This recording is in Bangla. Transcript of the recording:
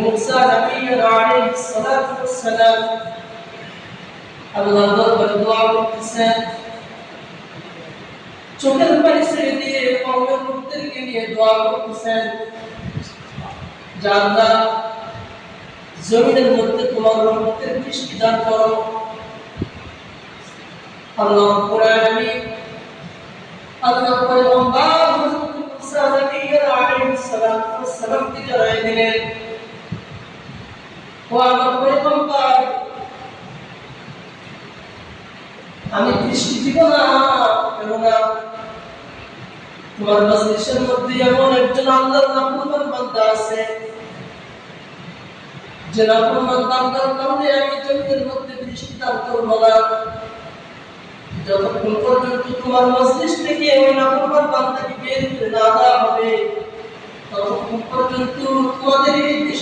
মুসা নবী আলাইহিস সালাতু ওয়াস সালাম আল্লাহর দরবারে দোয়া করতেছেন, চোখের পানি ছেড়ে দিয়ে কওমের লোকদেরকে নিয়ে দোয়া করতেছেন, যা আল্লাহ জমিনের মধ্যে তোমার রহমতের বৃষ্টি দান করো। আল্লাহ কোরআনে আল্লাহ পয়গম্বর হযরত মুসা নবী আলাইহিস সালাতু ওয়াস সালাম কে জানাই দিলেন, ও আমার পয়গম্বর, আমি বৃষ্টি দিব না, কেননা তোমার মজলিসের মধ্যে এমন একজন আল্লাহর নাফরমান বান্দা আছে, যে নাফরমান বান্দার কারণে আমি জমিনের মধ্যে বৃষ্টি দান করব না। যতক্ষণ পর্যন্ত তোমার মজলিস থেকে ওই নাফরমান বান্দাকে বের করে না দেওয়া হবে, ততক্ষণ পর্যন্ত তোমাদের এই